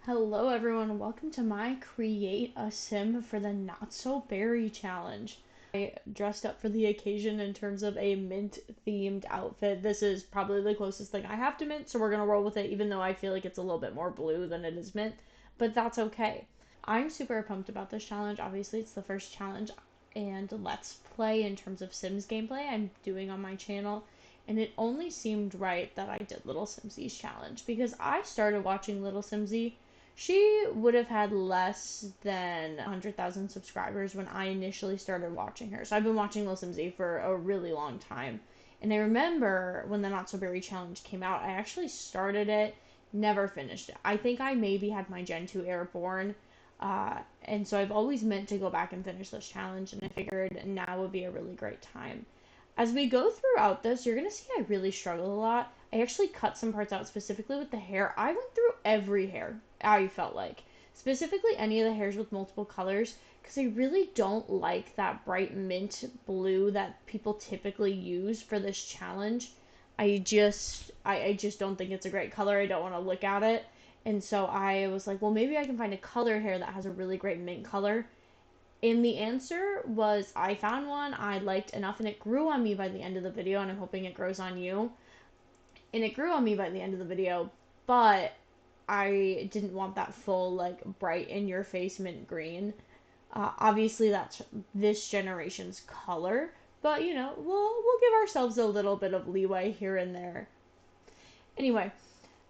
Hello everyone, welcome to my Create a Sim for the Not So Berry challenge. I dressed up for the occasion in terms of a mint themed outfit. This is probably the closest thing I have to mint, so we're gonna roll with it even though I feel like it's a little bit more blue than it is mint, but that's okay. I'm super pumped about this challenge. Obviously, it's the first challenge and let's play in terms of Sims gameplay I'm doing on my channel. And it only seemed right that I did Little Simsy's challenge because I started watching Little Simsy. She would have had less than 100,000 subscribers when I initially started watching her. So I've been watching Lil Simsy for a really long time. And I remember when the Not So Berry challenge came out, I actually started it, never finished it. I think I maybe had my Gen 2 Airborne. And so I've always meant to go back and finish this challenge, and I figured now would be a really great time. As we go throughout this, you're going to see I really struggle a lot. I actually cut some parts out specifically with the hair. I went through every hair, I felt like. Specifically any of the hairs with multiple colors, because I really don't like that bright mint blue that people typically use for this challenge. I just don't think it's a great color. I don't want to look at it. And so I was like, well, maybe I can find a color hair that has a really great mint color. And the answer was I found one I liked enough and it grew on me by the end of the video, and I'm hoping it grows on you. And it grew on me by the end of the video, but I didn't want that full, like, bright in your face mint green. Obviously, that's this generation's color, but we'll give ourselves a little bit of leeway here and there. Anyway,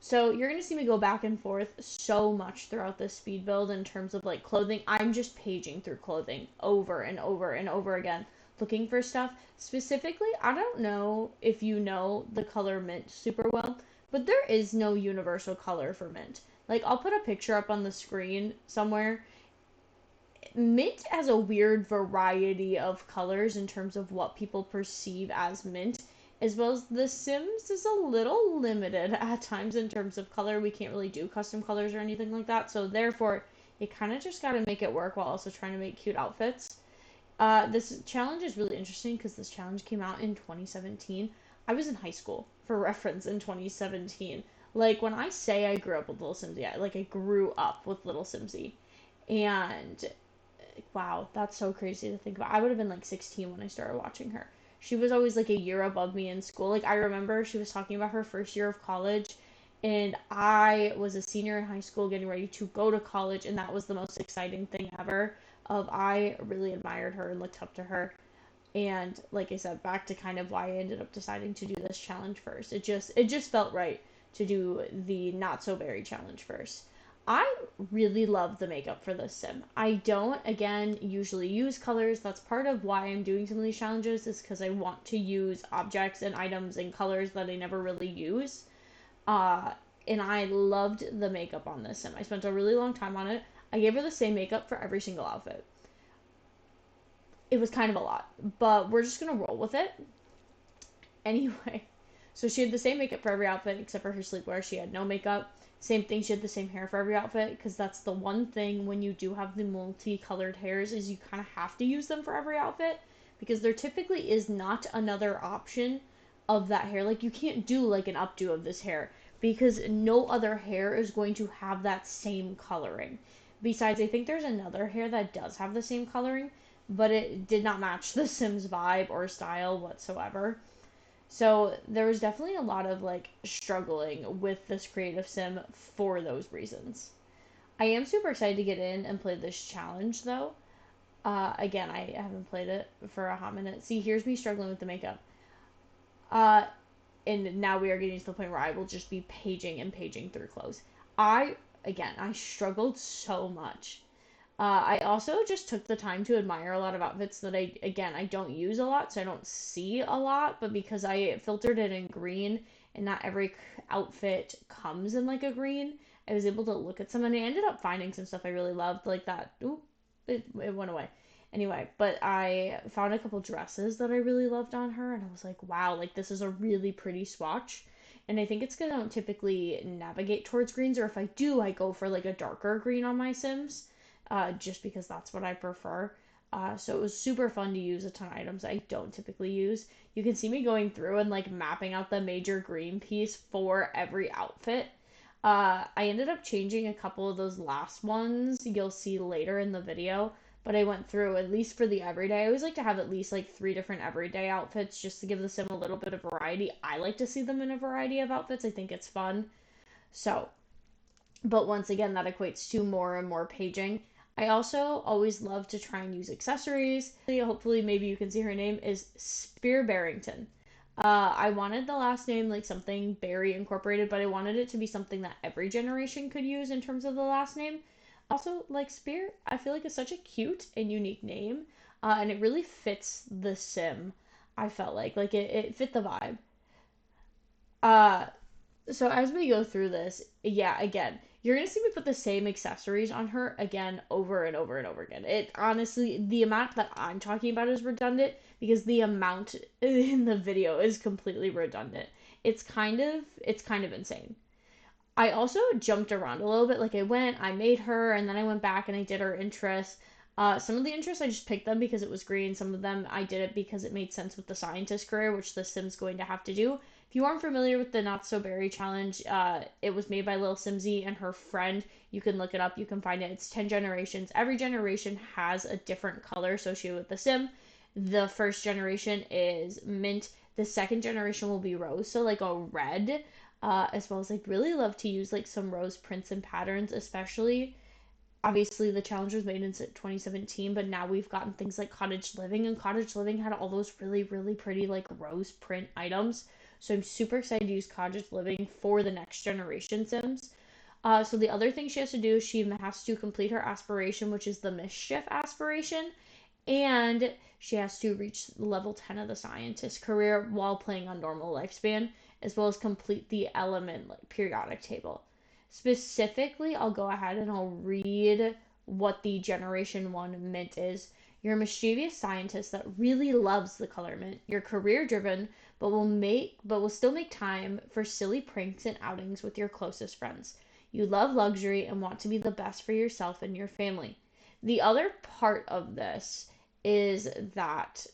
so you're going to see me go back and forth so much throughout this speed build in terms of like clothing. I'm just paging through clothing over and over and over again, looking for stuff. Specifically, I don't know if you know the color mint super well, but there is no universal color for mint. Like, I'll put a picture up on the screen somewhere. Mint has a weird variety of colors in terms of what people perceive as mint, as well as The Sims is a little limited at times in terms of color. We can't really do custom colors or anything like that, so therefore, you kind of just got to make it work while also trying to make cute outfits. This challenge is really interesting because this challenge came out in 2017. I was in high school, for reference, in 2017. Like, when I say I grew up with Little Simsy, I grew up with Little Simsy. And wow, that's so crazy to think about. I would have been like 16 when I started watching her. She was always like a year above me in school. Like, I remember she was talking about her first year of college, and I was a senior in high school getting ready to go to college, and that was the most exciting thing ever. I really admired her and looked up to her. And like I said, back to kind of why I ended up deciding to do this challenge first. It just felt right to do the Not So Berry challenge first. I really love the makeup for this sim. I don't, again, usually use colors. That's part of why I'm doing some of these challenges, is because I want to use objects and items and colors that I never really use. Uh, and I loved the makeup on this sim. I spent a really long time on it. I gave her the same makeup for every single outfit. It was kind of a lot, but we're just gonna roll with it. Anyway, so she had the same makeup for every outfit except for her sleepwear. She had no makeup. Same thing, she had the same hair for every outfit, because that's the one thing when you do have the multicolored hairs, is you kind of have to use them for every outfit, because there typically is not another option of that hair. Like, you can't do like an updo of this hair because no other hair is going to have that same coloring. Besides, I think there's another hair that does have the same coloring, but it did not match the Sims vibe or style whatsoever. So there was definitely a lot of like struggling with this creative sim for those reasons. I am super excited to get in and play this challenge though. Again, I haven't played it for a hot minute. See, here's me struggling with the makeup. Uh, and now we are getting to the point where I will just be paging and paging through clothes. I struggled so much. I also just took the time to admire a lot of outfits that I don't use a lot, so I don't see a lot, but because I filtered it in green and not every outfit comes in like a green, I was able to look at some, and I ended up finding some stuff I really loved, like that. Ooh, it went away. Anyway, but I found a couple dresses that I really loved on her, and I was like, wow, like this is a really pretty swatch. And I think it's because I don't typically navigate towards greens, or if I do, I go for like a darker green on my Sims, just because that's what I prefer. So it was super fun to use a ton of items I don't typically use. You can see me going through and like mapping out the major green piece for every outfit. I ended up changing a couple of those last ones you'll see later in the video, but I went through at least for the everyday. I always like to have at least like three different everyday outfits just to give the sim a little bit of variety. I like to see them in a variety of outfits. I think it's fun. So, but once again, that equates to more and more paging. I also always love to try and use accessories. Hopefully, maybe you can see her name is Spear Barrington. I wanted the last name like something Berry incorporated, but I wanted it to be something that every generation could use in terms of the last name. Also, like Spear, I feel like it's such a cute and unique name, and it really fits the sim. I felt like it fit the vibe. Uh, so as we go through this, yeah, again, you're gonna see me put the same accessories on her again over and over and over again. It honestly, the amount that I'm talking about is redundant because the amount in the video is completely redundant. It's kind of insane. I also jumped around a little bit. Like I made her, and then I went back and I did her interests. Some of the interests I just picked them because it was green. Some of them I did it because it made sense with the scientist career, which the Sim's going to have to do. If you aren't familiar with the Not So Berry challenge, it was made by Lil Simsy and her friend. You can look it up. You can find it. It's 10 generations. Every generation has a different color associated with the Sim. The first generation is mint. The second generation will be rose, so like a red, as well as like really love to use like some rose prints and patterns, especially obviously the challenge was made in 2017, but now we've gotten things like cottage living, and cottage living had all those really pretty like rose print items. So I'm super excited to use cottage living for the next generation sims. So the other thing she has to do is she has to complete her aspiration, which is the mischief aspiration, and she has to reach level 10 of the scientist career while playing on normal lifespan, as well as complete the element like periodic table. Specifically, I'll go ahead and I'll read what the generation 1 mint is. You're a mischievous scientist that really loves the color mint. You're career driven, but will still make time for silly pranks and outings with your closest friends. You love luxury and want to be the best for yourself and your family. The other part of this is that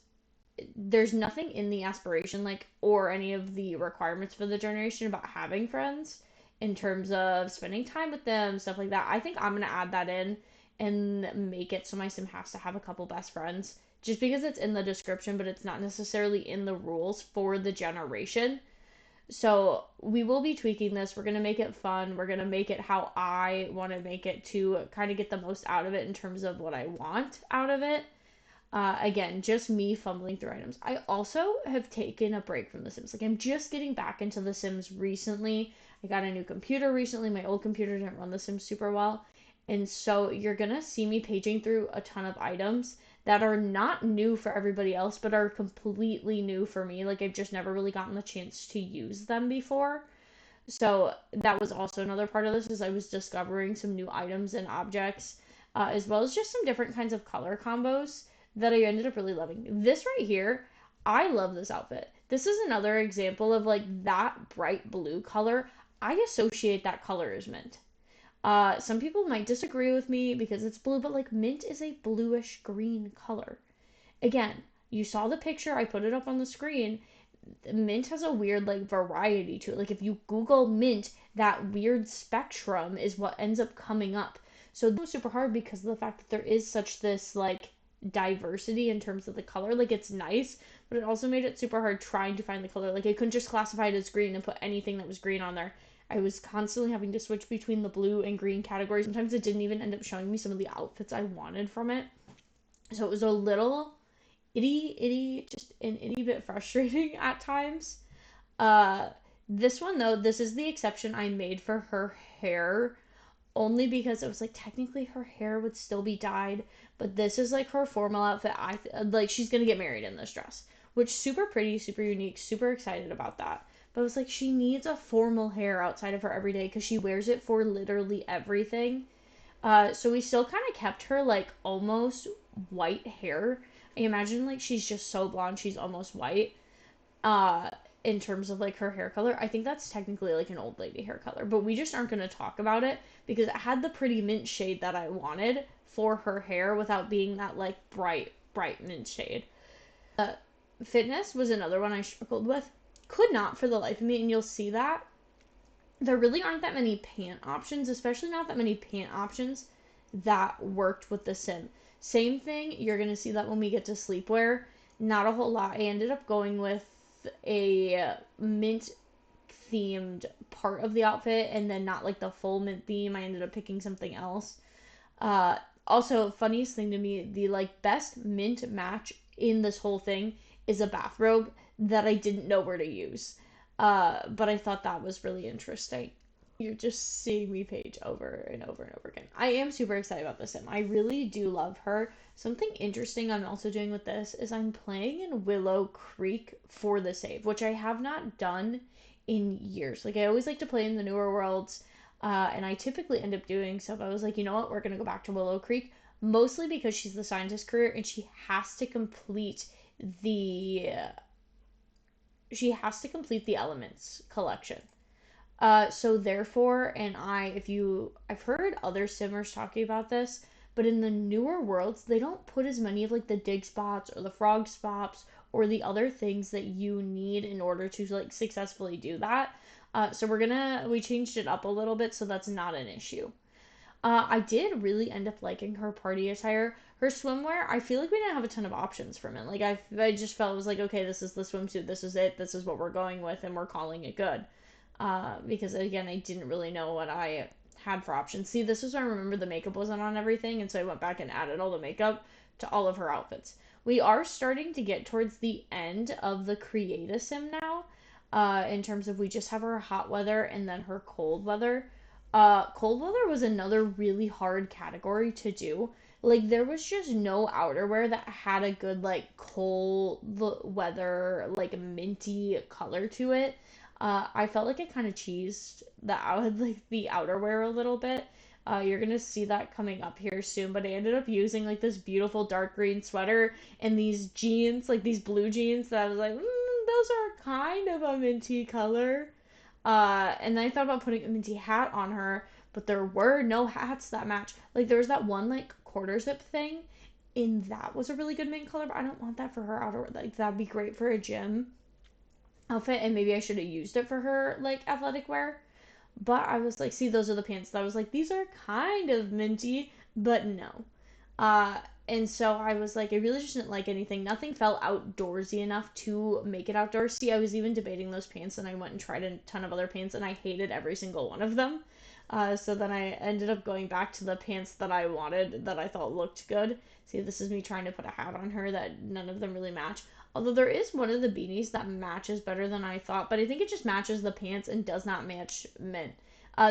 there's nothing in the aspiration like or any of the requirements for the generation about having friends in terms of spending time with them, stuff like that. I think I'm gonna add that in and make it so my sim has to have a couple best friends just because it's in the description, but it's not necessarily in the rules for the generation. So we will be tweaking this. We're gonna make it fun. We're gonna make it how I want to make it to kind of get the most out of it in terms of what I want out of it. Again, just me fumbling through items. I also have taken a break from The Sims. Like, I'm just getting back into The Sims recently. I got a new computer recently. My old computer didn't run The Sims super well. And so you're gonna see me paging through a ton of items that are not new for everybody else, but are completely new for me. Like, I've just never really gotten the chance to use them before. So that was also another part of this is I was discovering some new items and objects, as well as just some different kinds of color combos that I ended up really loving. This right here, I love this outfit. This is another example of like that bright blue color. I associate that color as mint. Some people might disagree with me because it's blue, but like mint is a bluish green color. Again, you saw the picture, I put it up on the screen. Mint has a weird like variety to it. Like if you Google mint, that weird spectrum is what ends up coming up. So this was super hard because of the fact that there is such this like diversity in terms of the color. Like it's nice, but it also made it super hard trying to find the color. Like I couldn't just classify it as green and put anything that was green on there. I was constantly having to switch between the blue and green categories. Sometimes it didn't even end up showing me some of the outfits I wanted from it. So it was a little just an itty bit frustrating at times. Uh, this one though, this is the exception I made for her hair, only because it was like technically her hair would still be dyed, but this is like her formal outfit. Like she's gonna get married in this dress, which super pretty, super unique, super excited about that. But it was like she needs a formal hair outside of her everyday because she wears it for literally everything. So we still kind of kept her like almost white hair. I imagine like she's just so blonde she's almost white. Uh, in terms of like her hair color, I think that's technically like an old lady hair color, but we just aren't going to talk about it because it had the pretty mint shade that I wanted for her hair without being that like bright mint shade. Uh, Fitness was another one I struggled with. Could not for the life of me, and you'll see that there really aren't that many pant options, especially not that many pant options that worked with the sim. Same thing, you're gonna see that when we get to sleepwear. Not a whole lot. I ended up going with a mint themed part of the outfit and then not like the full mint theme. I ended up picking something else. Uh, Also, funniest thing to me, the like best mint match in this whole thing is a bathrobe that I didn't know where to use. But I thought that was really interesting. You're just seeing me page over and over and over again. I am super excited about this sim. I really do love her. Something interesting I'm also doing with this is I'm playing in Willow Creek for the save, which I have not done in years. Like I always like to play in the newer worlds, and I typically end up doing so. But I was like, you know what? We're gonna go back to Willow Creek, mostly because she's the scientist career and the she has to complete the elements collection. So therefore, and I've heard other simmers talking about this, but in the newer worlds, they don't put as many of like the dig spots or the frog spots or the other things that you need in order to like successfully do that. So we changed it up a little bit so that's not an issue. I did really end up liking her party attire. Her swimwear, I feel like we didn't have a ton of options from it. Like I just felt it was like, okay, this is the swimsuit, this is it, this is what we're going with, and we're calling it good. Because again, I didn't really know what I had for options. See, this is when I remember the makeup wasn't on everything, and so I went back and added all the makeup to all of her outfits. We are starting to get towards the end of the create a sim now, in terms of we just have her hot weather and then her cold weather. Cold weather was another really hard category to do. Like there was just no outerwear that had a good like cold weather like minty color to it. I felt like it kind of cheesed the out like the outerwear a little bit. You're gonna see that coming up here soon, but I ended up using like this beautiful dark green sweater and these jeans, like these blue jeans that I was like, those are kind of a minty color. And then I thought about putting a minty hat on her, but there were no hats that match. Like there was that one like quarter zip thing, and that was a really good mint color, but I don't want that for her outer. Like that'd be great for a gym outfit, and maybe I should have used it for her like athletic wear. But I was like, see, those are the pants that I was like, these are kind of minty, but no. Uh, and so I was like, I really just didn't like anything. Nothing felt outdoorsy enough to make it outdoors. See, I was even debating those pants, and I went and tried a ton of other pants, and I hated every single one of them. So then I ended up going back to the pants that I wanted, that I thought looked good. See, this is me trying to put a hat on her that none of them really match. Although there is one of the beanies that matches better than I thought, but I think it just matches the pants and does not match mint.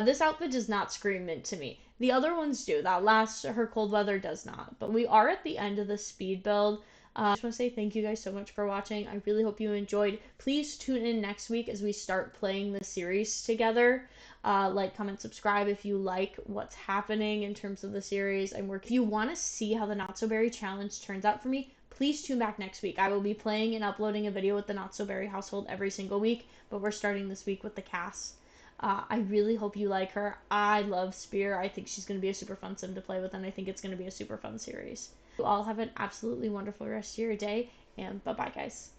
This outfit does not scream mint to me. The other ones do. That last, her cold weather does not. But we are at the end of the speed build. I just want to say thank you guys so much for watching. I really hope you enjoyed. Please tune in next week as we start playing the series together. Like, comment, subscribe if you like what's happening in terms of the series. If you want to see how the Not So Berry challenge turns out for me, please tune back next week. I will be playing and uploading a video with the Not So Berry household every single week, but we're starting this week with the CAS. I really hope you like her. I love Spear. I think she's going to be a super fun sim to play with, and I think it's going to be a super fun series. You all have an absolutely wonderful rest of your day, and bye-bye, guys.